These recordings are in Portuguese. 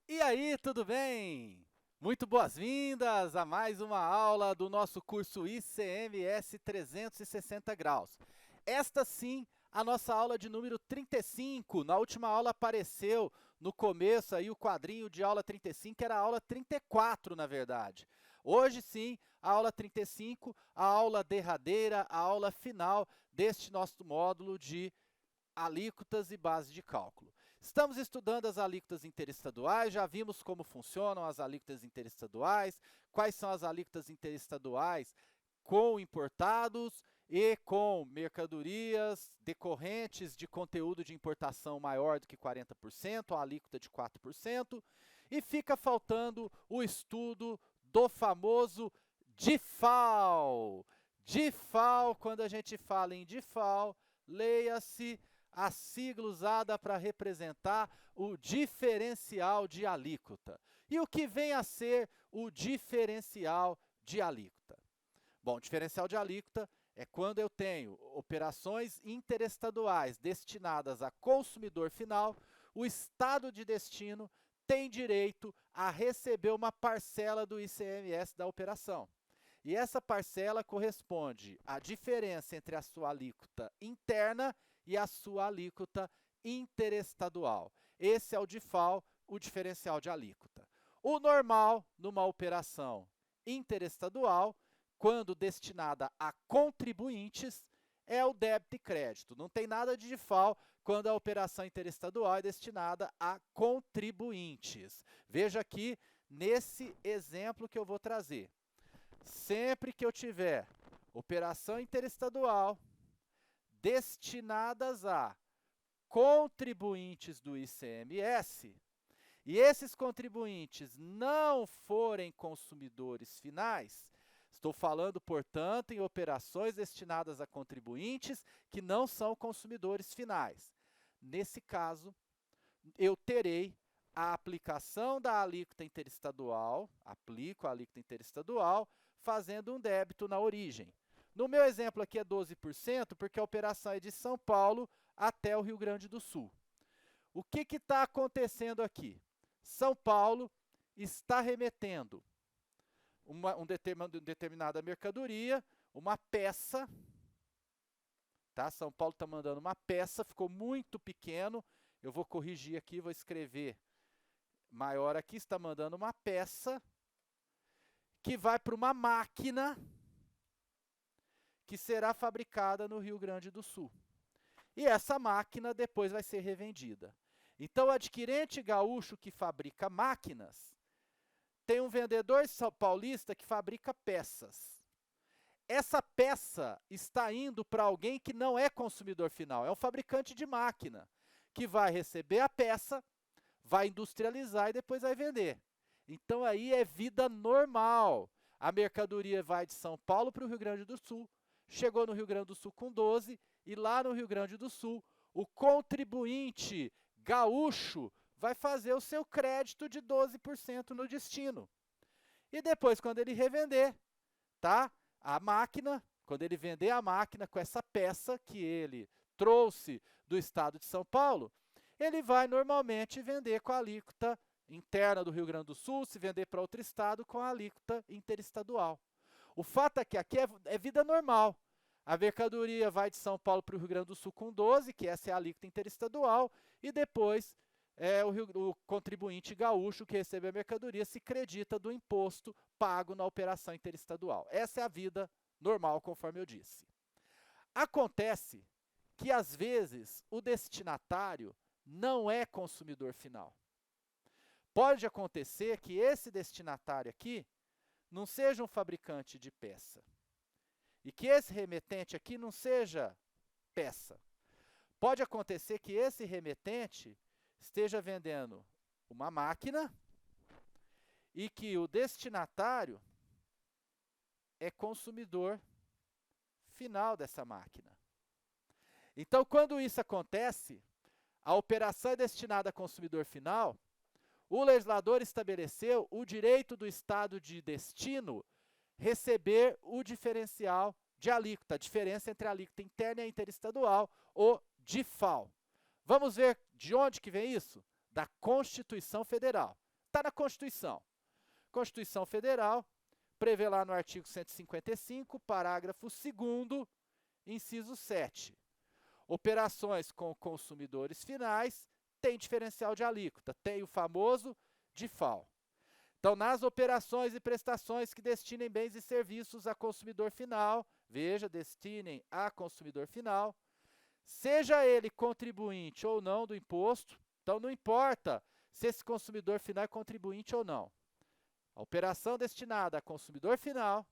E aí, tudo bem? Muito boas-vindas a mais uma aula do nosso curso ICMS 360 graus. Esta sim, a nossa aula de número 35. Na última aula apareceu no começo aí o quadrinho de aula 35, que era a aula 34, na verdade. Hoje sim, a aula 35, a aula derradeira, a aula final deste nosso módulo de alíquotas e base de cálculo. Estamos estudando as alíquotas interestaduais, já vimos como funcionam as alíquotas interestaduais, quais são as alíquotas interestaduais com importados e com mercadorias decorrentes de conteúdo de importação maior do que 40%, a alíquota de 4%, e fica faltando o estudo do famoso DIFAL. DIFAL, quando a gente fala em DIFAL, leia-se a sigla usada para representar o diferencial de alíquota. E o que vem a ser o diferencial de alíquota? Bom, diferencial de alíquota é quando eu tenho operações interestaduais destinadas a consumidor final, o estado de destino tem direito a receber uma parcela do ICMS da operação. E essa parcela corresponde à diferença entre a sua alíquota interna e a sua alíquota interestadual. Esse é o DIFAL, o diferencial de alíquota. O normal, numa operação interestadual, quando destinada a contribuintes, é o débito e crédito. Não tem nada de DIFAL quando a operação interestadual é destinada a contribuintes. Veja aqui nesse exemplo que eu vou trazer. Sempre que eu tiver operação interestadual destinadas a contribuintes do ICMS, e esses contribuintes não forem consumidores finais, estou falando, portanto, em operações destinadas a contribuintes que não são consumidores finais. Nesse caso, eu terei a aplicação da alíquota interestadual, aplico a alíquota interestadual, fazendo um débito na origem. No meu exemplo aqui é 12%, porque a operação é de São Paulo até o Rio Grande do Sul. O que está acontecendo aqui? São Paulo está remetendo uma determinada mercadoria, uma peça, tá? São Paulo está mandando uma peça, ficou muito pequeno, eu vou corrigir aqui, vou escrever maior aqui, está mandando uma peça que vai para uma máquina que será fabricada no Rio Grande do Sul. E essa máquina depois vai ser revendida. Então, o adquirente gaúcho que fabrica máquinas tem um vendedor paulista que fabrica peças. Essa peça está indo para alguém que não é consumidor final, é um fabricante de máquina, que vai receber a peça, vai industrializar e depois vai vender. Então aí é vida normal. A mercadoria vai de São Paulo para o Rio Grande do Sul, chegou no Rio Grande do Sul com 12, e lá no Rio Grande do Sul, o contribuinte gaúcho vai fazer o seu crédito de 12% no destino. E depois, quando ele revender, tá? A máquina, quando ele vender a máquina com essa peça que ele trouxe do estado de São Paulo, ele vai normalmente vender com a alíquota interna do Rio Grande do Sul, se vender para outro estado com a alíquota interestadual. O fato é que aqui é vida normal. A mercadoria vai de São Paulo para o Rio Grande do Sul com 12, que essa é a alíquota interestadual, e depois o contribuinte gaúcho que recebe a mercadoria se credita do imposto pago na operação interestadual. Essa é a vida normal, conforme eu disse. Acontece que, às vezes, o destinatário não é consumidor final. Pode acontecer que esse destinatário aqui não seja um fabricante de peça e que esse remetente aqui não seja peça. Pode acontecer que esse remetente esteja vendendo uma máquina e que o destinatário é consumidor final dessa máquina. Então, quando isso acontece, a operação é destinada a consumidor final, o legislador estabeleceu o direito do estado de destino receber o diferencial de alíquota, a diferença entre a alíquota interna e a interestadual, o DIFAL. Vamos ver de onde que vem isso? Da Constituição Federal. está na Constituição. Constituição Federal prevê lá no artigo 155, parágrafo 2º, inciso 7. Operações com consumidores finais têm diferencial de alíquota, tem o famoso DIFAL. Então, nas operações e prestações que destinem bens e serviços a consumidor final, veja, destinem a consumidor final, seja ele contribuinte ou não do imposto, então não importa se esse consumidor final é contribuinte ou não. A operação destinada a consumidor final,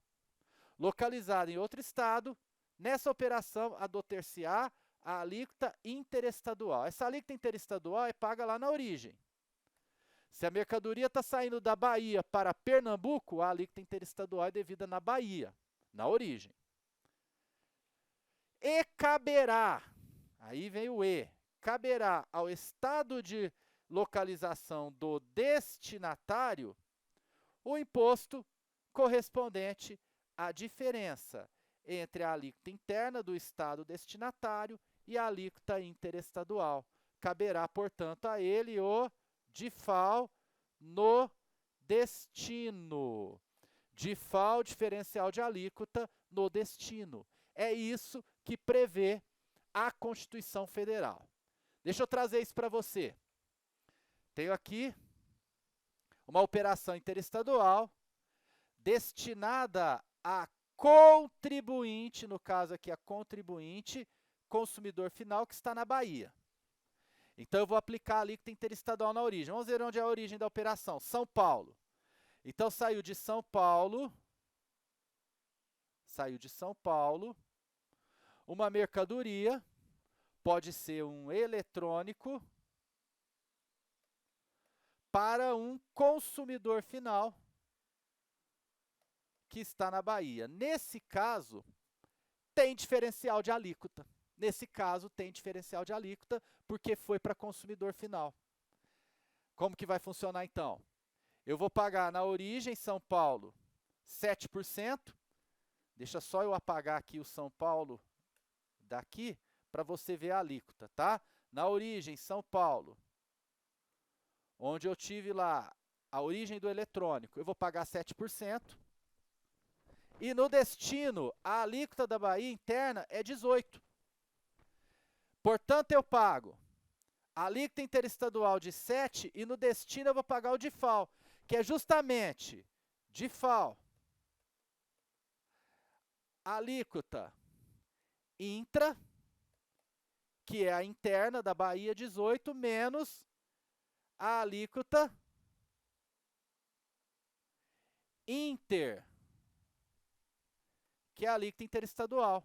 localizada em outro estado, nessa operação adotar-se-á a alíquota interestadual. Essa alíquota interestadual é paga lá na origem. Se a mercadoria está saindo da Bahia para Pernambuco, a alíquota interestadual é devida na Bahia, na origem. E caberá, aí vem o E, caberá ao estado de localização do destinatário o imposto correspondente à diferença entre a alíquota interna do estado destinatário e a alíquota interestadual. Caberá, portanto, a ele o DIFAL no destino. DIFAL, diferencial de alíquota no destino. É isso que prevê a Constituição Federal. Deixa eu trazer isso para você. Tenho aqui uma operação interestadual destinada a contribuinte, no caso aqui a contribuinte, consumidor final que está na Bahia. Então eu vou aplicar a alíquota interestadual na origem. Vamos ver onde é a origem da operação. São Paulo. Então saiu de São Paulo, uma mercadoria, pode ser um eletrônico, para um consumidor final que está na Bahia. Nesse caso, tem diferencial de alíquota. Porque foi para consumidor final. Como que vai funcionar então? Eu vou pagar na origem São Paulo 7%. Deixa só eu apagar aqui o São Paulo daqui para você ver a alíquota, tá? Na origem São Paulo, onde eu tive lá a origem do eletrônico, eu vou pagar 7%. E no destino, a alíquota da Bahia interna é 18%. Portanto, eu pago a alíquota interestadual de 7% e no destino eu vou pagar o DIFAL, que é justamente DIFAL, alíquota intra, que é a interna da Bahia 18, menos a alíquota inter, que é a alíquota interestadual.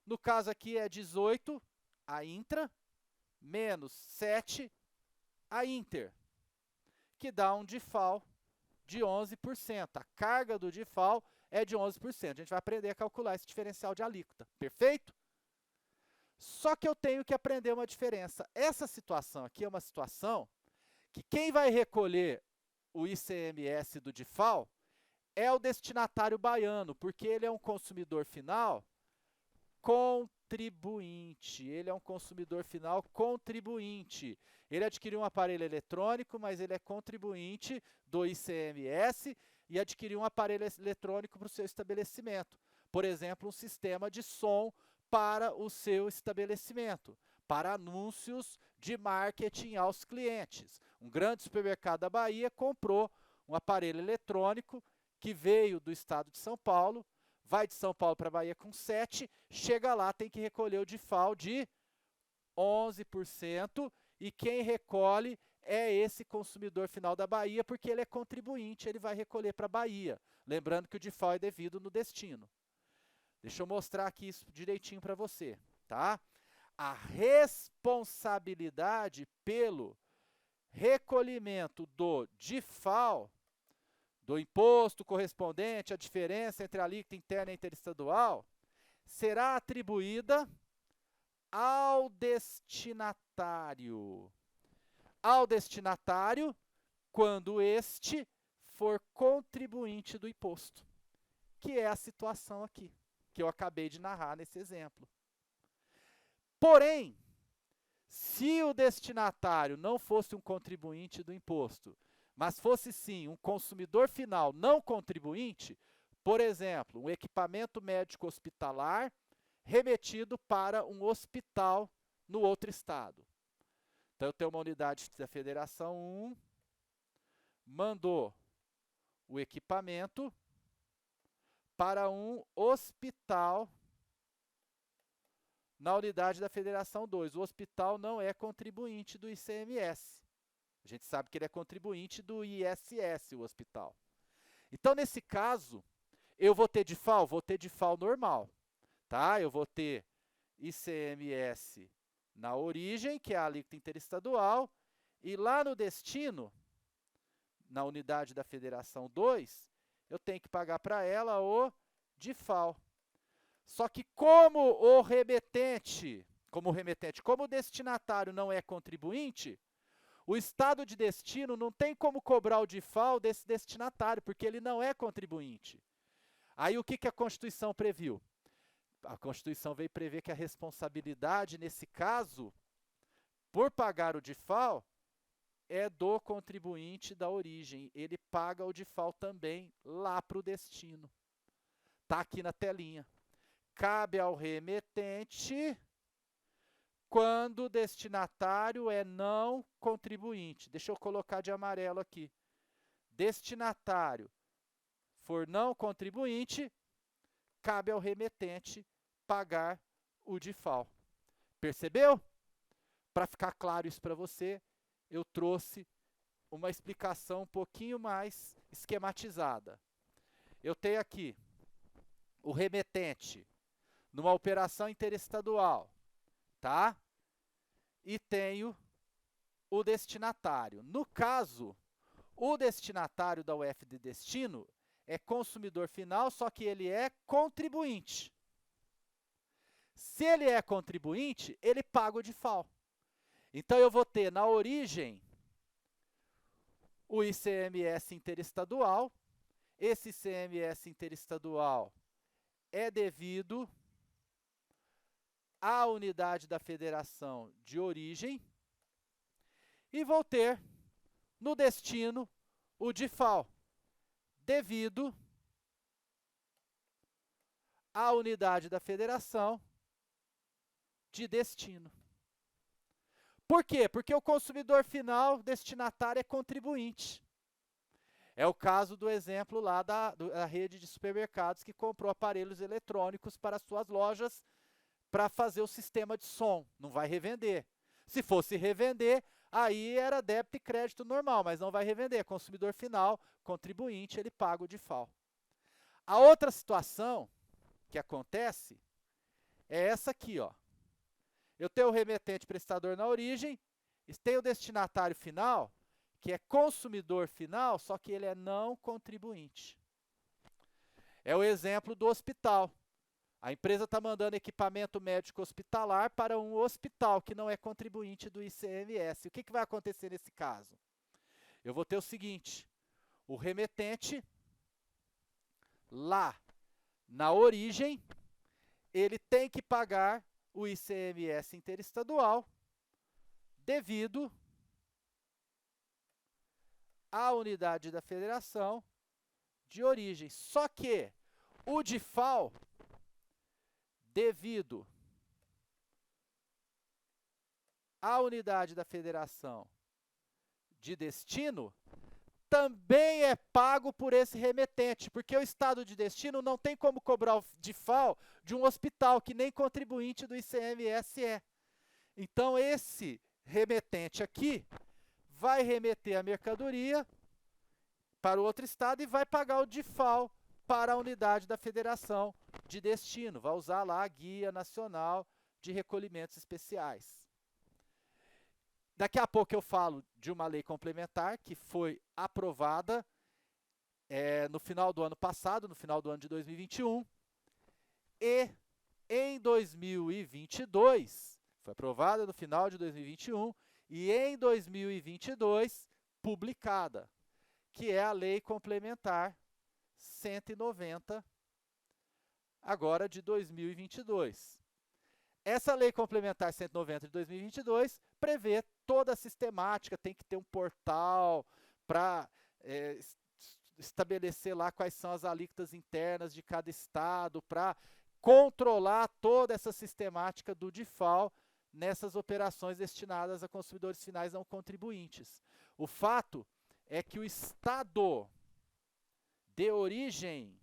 No caso aqui é 18 a intra, menos 7 a inter, que dá um DIFAL de 11%. A carga do DIFAL é de 11%. A gente vai aprender a calcular esse diferencial de alíquota. Perfeito? Só que eu tenho que aprender uma diferença. Essa situação aqui é uma situação que quem vai recolher o ICMS do DIFAL é o destinatário baiano, porque ele é um consumidor final contribuinte. Ele adquiriu um aparelho eletrônico, mas ele é contribuinte do ICMS e adquiriu um aparelho eletrônico para o seu estabelecimento. Por exemplo, um sistema de som para o seu estabelecimento, para anúncios de marketing aos clientes. Um grande supermercado da Bahia comprou um aparelho eletrônico que veio do estado de São Paulo, vai de São Paulo para a Bahia com 7%, chega lá, tem que recolher o DIFAL de 11%, e quem recolhe é esse consumidor final da Bahia, porque ele é contribuinte, ele vai recolher para a Bahia. Lembrando que o DIFAL é devido no destino. Deixa eu mostrar aqui isso direitinho para você, tá? A responsabilidade pelo recolhimento do DIFAL, do imposto correspondente à diferença entre a alíquota interna e interestadual, será atribuída ao destinatário. Ao destinatário, quando este for contribuinte do imposto, que é a situação aqui, que eu acabei de narrar nesse exemplo. Porém, se o destinatário não fosse um contribuinte do imposto, mas fosse sim um consumidor final não contribuinte, por exemplo, um equipamento médico hospitalar remetido para um hospital no outro estado. Então, eu tenho uma unidade da Federação 1, mandou o equipamento para um hospital na unidade da Federação 2. O hospital não é contribuinte do ICMS. A gente sabe que ele é contribuinte do ISS, o hospital. Então, nesse caso, eu vou ter DIFAL? Vou ter DIFAL normal. Tá? Eu vou ter ICMS na origem, que é a alíquota interestadual, e lá no destino, na unidade da Federação 2, eu tenho que pagar para ela o DIFAL. Só que como o destinatário não é contribuinte, o estado de destino não tem como cobrar o DIFAL desse destinatário, porque ele não é contribuinte. Aí o que a Constituição previu? A Constituição veio prever que a responsabilidade, nesse caso, por pagar o DIFAL, é do contribuinte da origem. Ele paga o DIFAL também lá para o destino. Está aqui na telinha. Cabe ao remetente quando o destinatário é não contribuinte. Deixa eu colocar de amarelo aqui. Destinatário for não contribuinte, cabe ao remetente pagar o DIFAL. Percebeu? Para ficar claro isso para você, eu trouxe uma explicação um pouquinho mais esquematizada. Eu tenho aqui o remetente numa operação interestadual, tá? E tenho o destinatário. No caso, o destinatário da UF de destino é consumidor final, só que ele é contribuinte. Se ele é contribuinte, ele paga o DIFAL. Então, eu vou ter na origem o ICMS interestadual. Esse ICMS interestadual é devido à unidade da federação de origem. E vou ter no destino o DIFAL, devido à unidade da federação de destino. Por quê? Porque o consumidor final destinatário é contribuinte. É o caso do exemplo lá da rede de supermercados que comprou aparelhos eletrônicos para suas lojas para fazer o sistema de som. Não vai revender. Se fosse revender, aí era débito e crédito normal, mas não vai revender. Consumidor final, contribuinte, ele paga o DIFAL. A outra situação que acontece é essa aqui, ó. Eu tenho o remetente prestador na origem, e tenho o destinatário final, que é consumidor final, só que ele é não contribuinte. É o exemplo do hospital. A empresa está mandando equipamento médico hospitalar para um hospital que não é contribuinte do ICMS. O que vai acontecer nesse caso? Eu vou ter o seguinte, o remetente, lá na origem, ele tem que pagar o ICMS interestadual devido à unidade da federação de origem. Só que o DIFAL, devido à unidade da federação de destino, também é pago por esse remetente, porque o estado de destino não tem como cobrar o DIFAL de um hospital que nem contribuinte do ICMS é. Então, esse remetente aqui vai remeter a mercadoria para o outro estado e vai pagar o DIFAL para a unidade da federação de destino. Vai usar lá a Guia Nacional de Recolhimentos Especiais. Daqui a pouco eu falo de uma lei complementar que foi aprovada no final do ano passado, no final do ano de 2021, e em 2022, foi aprovada no final de 2021, e em 2022, publicada, que é a Lei Complementar 190, agora de 2022. Essa Lei Complementar 190 de 2022 prevê toda a sistemática, tem que ter um portal para estabelecer lá quais são as alíquotas internas de cada estado, para controlar toda essa sistemática do DIFAL nessas operações destinadas a consumidores finais não contribuintes. O fato é que o estado de origem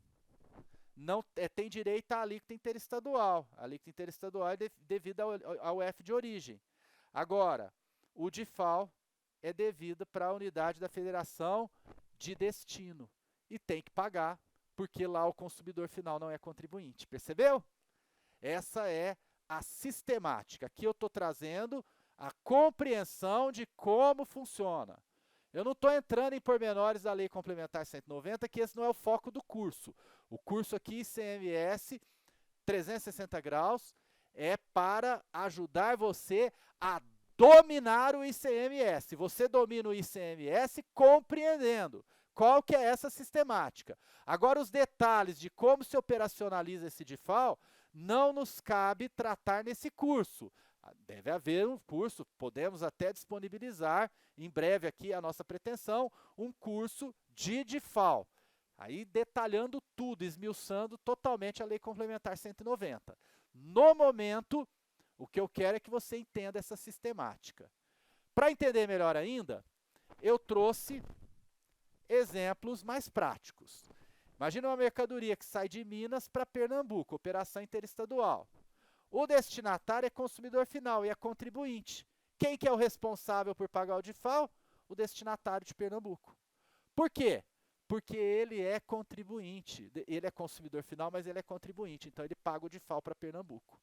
não tem direito à alíquota interestadual. A alíquota interestadual é devida ao F de origem. Agora, o DIFAL é devido para a unidade da federação de destino e tem que pagar, porque lá o consumidor final não é contribuinte. Percebeu? Essa é a sistemática. Aqui eu estou trazendo a compreensão de como funciona. Eu não estou entrando em pormenores da Lei Complementar 190, que esse não é o foco do curso. O curso aqui, ICMS 360 graus, é para ajudar você a dominar o ICMS. Você domina o ICMS compreendendo qual que é essa sistemática. Agora, os detalhes de como se operacionaliza esse DIFAL não nos cabe tratar nesse curso. Deve haver um curso, podemos até disponibilizar em breve aqui a nossa pretensão, um curso de DIFAL. Aí detalhando tudo, esmiuçando totalmente a Lei Complementar 190. No momento, o que eu quero é que você entenda essa sistemática. Para entender melhor ainda, eu trouxe exemplos mais práticos. Imagina uma mercadoria que sai de Minas para Pernambuco, operação interestadual. O destinatário é consumidor final e é contribuinte. Quem que é o responsável por pagar o DIFAL? O destinatário de Pernambuco. Por quê? Porque ele é contribuinte. Ele é consumidor final, mas ele é contribuinte. Então, ele paga o DIFAL para Pernambuco.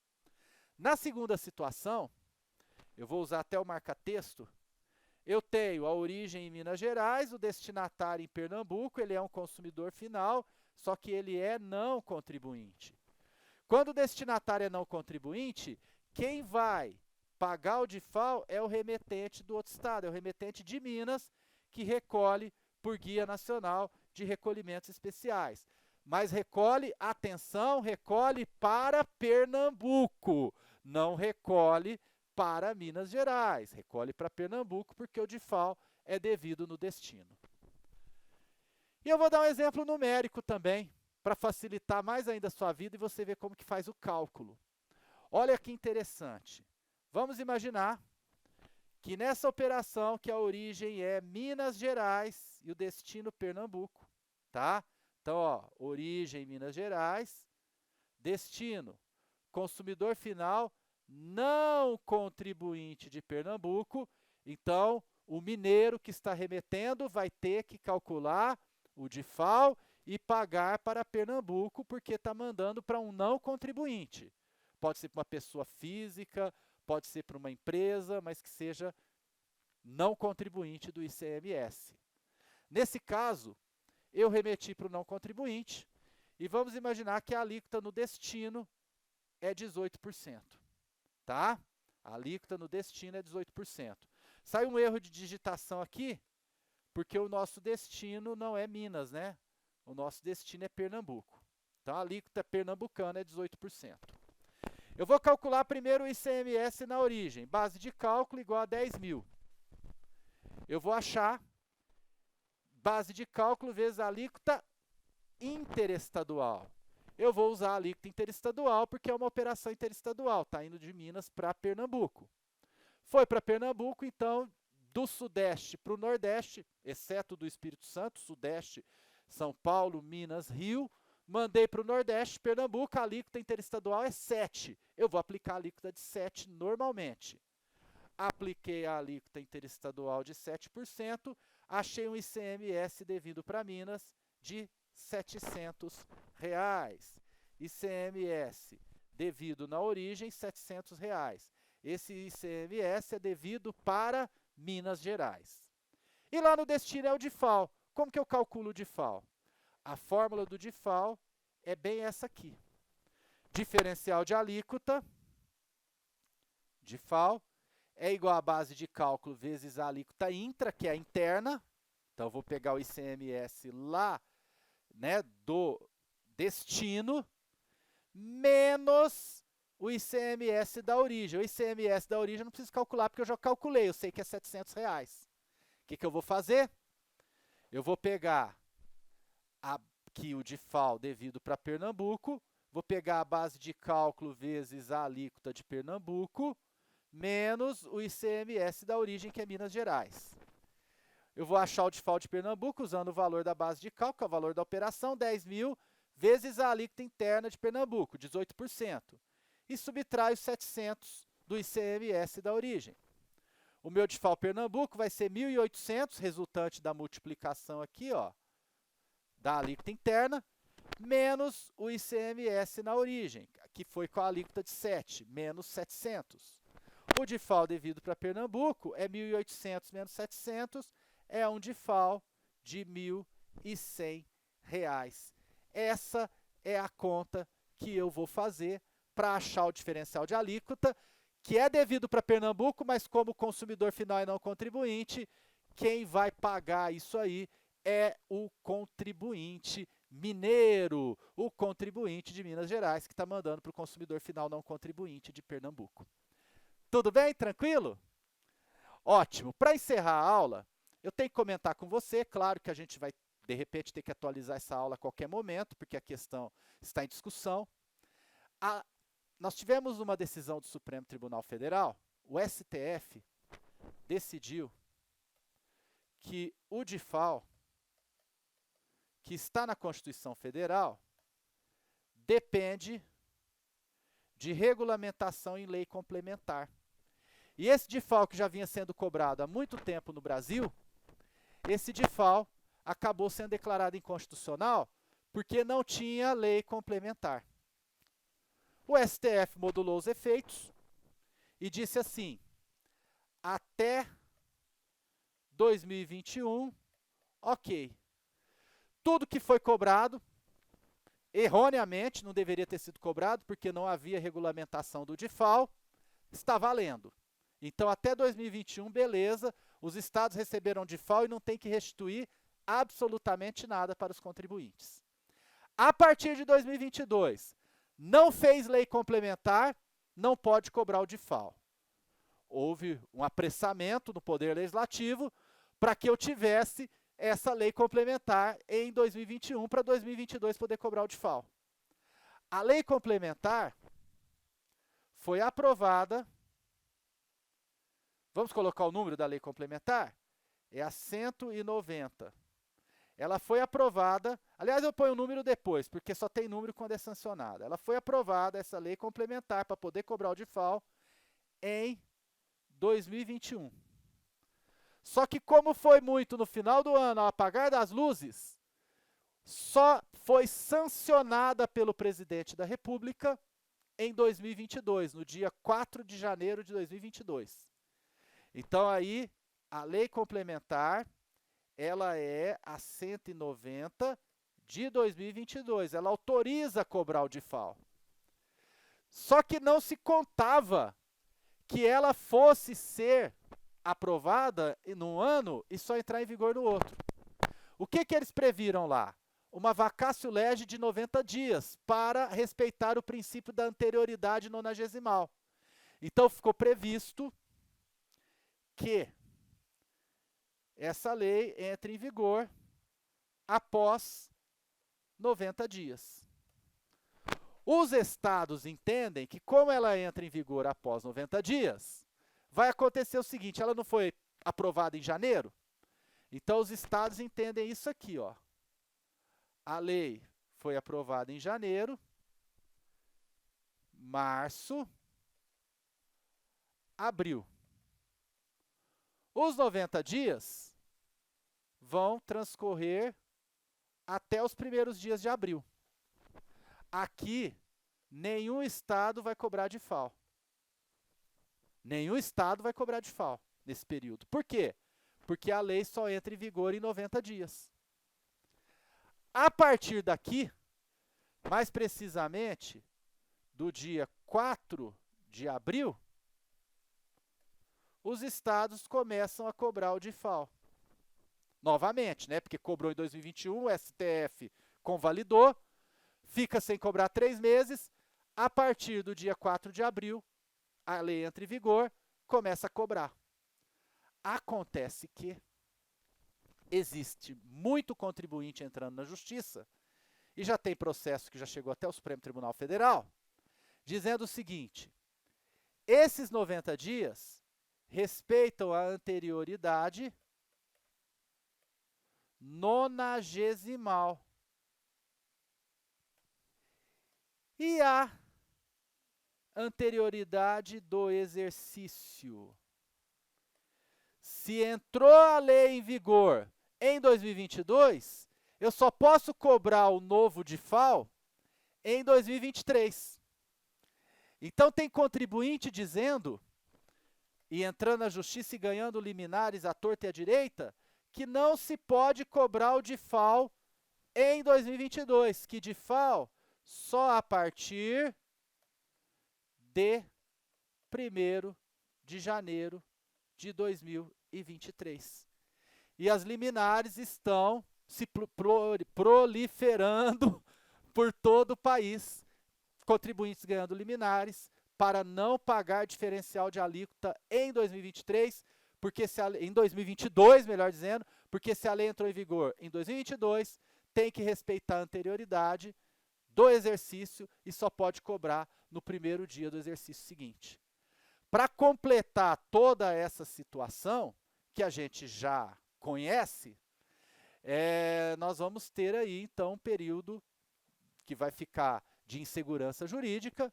Na segunda situação, eu vou usar até o marca-texto. Eu tenho a origem em Minas Gerais, o destinatário em Pernambuco, ele é um consumidor final, só que ele é não contribuinte. Quando o destinatário é não contribuinte, quem vai pagar o DIFAL é o remetente do outro estado, é o remetente de Minas, que recolhe por Guia Nacional de Recolhimentos Especiais. Mas recolhe, atenção, recolhe para Pernambuco, não recolhe para Minas Gerais, recolhe para Pernambuco porque o DIFAL é devido no destino. E eu vou dar um exemplo numérico também, para facilitar mais ainda a sua vida e você ver como que faz o cálculo. Olha que interessante. Vamos imaginar que nessa operação que a origem é Minas Gerais e o destino Pernambuco, tá? Então, ó, origem Minas Gerais, destino consumidor final não contribuinte de Pernambuco. Então, o mineiro que está remetendo vai ter que calcular o DIFAL e pagar para Pernambuco, porque está mandando para um não contribuinte. Pode ser para uma pessoa física, pode ser para uma empresa, mas que seja não contribuinte do ICMS. Nesse caso, eu remeti para o não contribuinte e vamos imaginar que a alíquota no destino é 18%. Tá? A alíquota no destino é 18%. Sai um erro de digitação aqui, porque o nosso destino não é Minas, né? O nosso destino é Pernambuco. Então, a alíquota pernambucana é 18%. Eu vou calcular primeiro o ICMS na origem. Base de cálculo igual a 10 mil. Eu vou achar base de cálculo vezes a alíquota interestadual. Eu vou usar a alíquota interestadual porque é uma operação interestadual. Está indo de Minas para Pernambuco. Foi para Pernambuco, então, do Sudeste para o Nordeste, exceto do Espírito Santo, Sudeste, São Paulo, Minas, Rio, mandei para o Nordeste, Pernambuco, a alíquota interestadual é 7. Eu vou aplicar a alíquota de 7 normalmente. Apliquei a alíquota interestadual de 7%, achei um ICMS devido para Minas de R$ 700. ICMS devido na origem, R$ 700. Esse ICMS é devido para Minas Gerais. E lá no destino é o DIFAL. Como que eu calculo o DIFAL? A fórmula do DIFAL é bem essa aqui. Diferencial de alíquota, DIFAL, é igual a base de cálculo vezes a alíquota intra, que é a interna. Então, eu vou pegar o ICMS lá, né, do destino, menos o ICMS da origem. O ICMS da origem eu não preciso calcular, porque eu já calculei, eu sei que é R$ 700. O que eu vou fazer? Eu vou pegar aqui o DIFAL devido para Pernambuco, vou pegar a base de cálculo vezes a alíquota de Pernambuco, menos o ICMS da origem, que é Minas Gerais. Eu vou achar o DIFAL de Pernambuco usando o valor da base de cálculo, que é o valor da operação, 10 mil, vezes a alíquota interna de Pernambuco, 18%. E subtrai os 700 do ICMS da origem. O meu DIFAL Pernambuco vai ser 1.800, resultante da multiplicação aqui, ó, da alíquota interna, menos o ICMS na origem, que foi com a alíquota de 7, menos 700. O DIFAL devido para Pernambuco é 1.800 menos 700, é um DIFAL de R$ 1.100. Essa é a conta que eu vou fazer para achar o diferencial de alíquota, que é devido para Pernambuco, mas como consumidor final e não contribuinte, quem vai pagar isso aí é o contribuinte mineiro, o contribuinte de Minas Gerais, que está mandando para o consumidor final não contribuinte de Pernambuco. Tudo bem? Tranquilo? Ótimo. Para encerrar a aula, eu tenho que comentar com você, claro que a gente vai, de repente, ter que atualizar essa aula a qualquer momento, porque a questão está em discussão. Nós tivemos uma decisão do Supremo Tribunal Federal, o STF decidiu que o DIFAL, que está na Constituição Federal, depende de regulamentação em lei complementar. E esse DIFAL, que já vinha sendo cobrado há muito tempo no Brasil, esse DIFAL acabou sendo declarado inconstitucional porque não tinha lei complementar. O STF modulou os efeitos e disse assim: até 2021, ok. Tudo que foi cobrado, erroneamente, não deveria ter sido cobrado, porque não havia regulamentação do DIFAL, está valendo. Então, até 2021, beleza, os estados receberam DIFAL e não tem que restituir absolutamente nada para os contribuintes. A partir de 2022, não fez lei complementar, não pode cobrar o DIFAL. Houve um apressamento no Poder Legislativo para que eu tivesse essa lei complementar em 2021 para 2022 poder cobrar o DIFAL. A lei complementar foi aprovada. Vamos colocar o número da lei complementar? É a 190. Ela foi aprovada, aliás, eu ponho o número depois, porque só tem número quando é sancionada. Ela foi aprovada, essa lei complementar, para poder cobrar o DIFAL em 2021. Só que como foi muito no final do ano, ao apagar das luzes, só foi sancionada pelo presidente da República em 2022, no dia 4 de janeiro de 2022. Então aí, a lei complementar, ela é a 190 de 2022. Ela autoriza cobrar o DIFAL. Só que não se contava que ela fosse ser aprovada num ano e só entrar em vigor no outro. O que eles previram lá? Uma vacatio legis de 90 dias para respeitar o princípio da anterioridade nonagesimal. Então ficou previsto que essa lei entre em vigor após 90 dias. Os estados entendem que, como ela entra em vigor após 90 dias, vai acontecer o seguinte: ela não foi aprovada em janeiro? Então, os estados entendem isso aqui, ó. A lei foi aprovada em janeiro, março, abril. Os 90 dias vão transcorrer até os primeiros dias de abril. Aqui, nenhum estado vai cobrar DIFAL. Nenhum estado vai cobrar DIFAL nesse período. Por quê? Porque a lei só entra em vigor em 90 dias. A partir daqui, mais precisamente, do dia 4 de abril, os estados começam a cobrar o DIFAL. Novamente, né? Porque cobrou em 2021, o STF convalidou, fica sem cobrar 3 meses, a partir do dia 4 de abril, a lei entra em vigor, começa a cobrar. Acontece que existe muito contribuinte entrando na justiça, e já tem processo que já chegou até o Supremo Tribunal Federal, dizendo o seguinte: esses 90 dias respeitam a anterioridade nonagesimal. E a anterioridade do exercício. Se entrou a lei em vigor em 2022, eu só posso cobrar o novo DIFAL em 2023. Então tem contribuinte dizendo, e entrando na justiça e ganhando liminares à torta e à direita, que não se pode cobrar o DIFAL em 2022, que DIFAL só a partir de 1º de janeiro de 2023. E as liminares estão se proliferando por todo o país, contribuintes ganhando liminares para não pagar diferencial de alíquota em 2023, porque em 2022, melhor dizendo, porque se a lei entrou em vigor em 2022, tem que respeitar a anterioridade do exercício e só pode cobrar no 1º dia do exercício seguinte. Para completar toda essa situação, que a gente já conhece, nós vamos ter aí, então, um período que vai ficar de insegurança jurídica,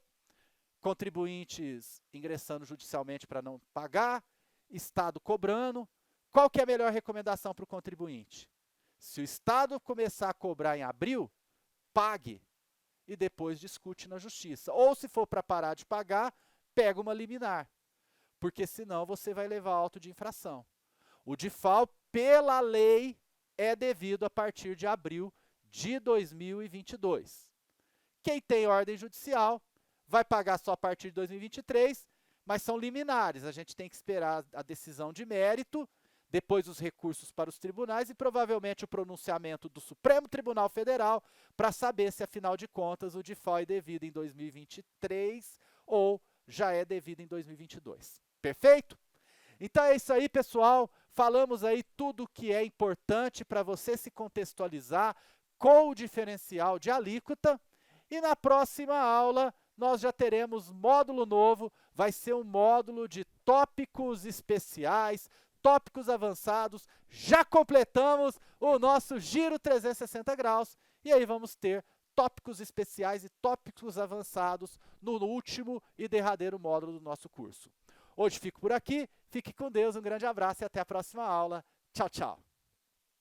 contribuintes ingressando judicialmente para não pagar, Estado cobrando. Qual que é a melhor recomendação para o contribuinte? Se o Estado começar a cobrar em abril, pague e depois discute na justiça. Ou se for para parar de pagar, pega uma liminar, porque senão você vai levar auto de infração. O DIFAL, pela lei, é devido a partir de abril de 2022. Quem tem ordem judicial vai pagar só a partir de 2023, mas são liminares. A gente tem que esperar a decisão de mérito, depois os recursos para os tribunais e provavelmente o pronunciamento do Supremo Tribunal Federal para saber se, afinal de contas, o DIFAL é devido em 2023 ou já é devido em 2022. Perfeito? Então é isso aí, pessoal. Falamos aí tudo que é importante para você se contextualizar com o diferencial de alíquota. E na próxima aula nós já teremos módulo novo, vai ser um módulo de tópicos especiais, tópicos avançados. Já completamos o nosso giro 360 graus e aí vamos ter tópicos especiais e tópicos avançados no último e derradeiro módulo do nosso curso. Hoje fico por aqui, fique com Deus, um grande abraço e até a próxima aula. Tchau, tchau.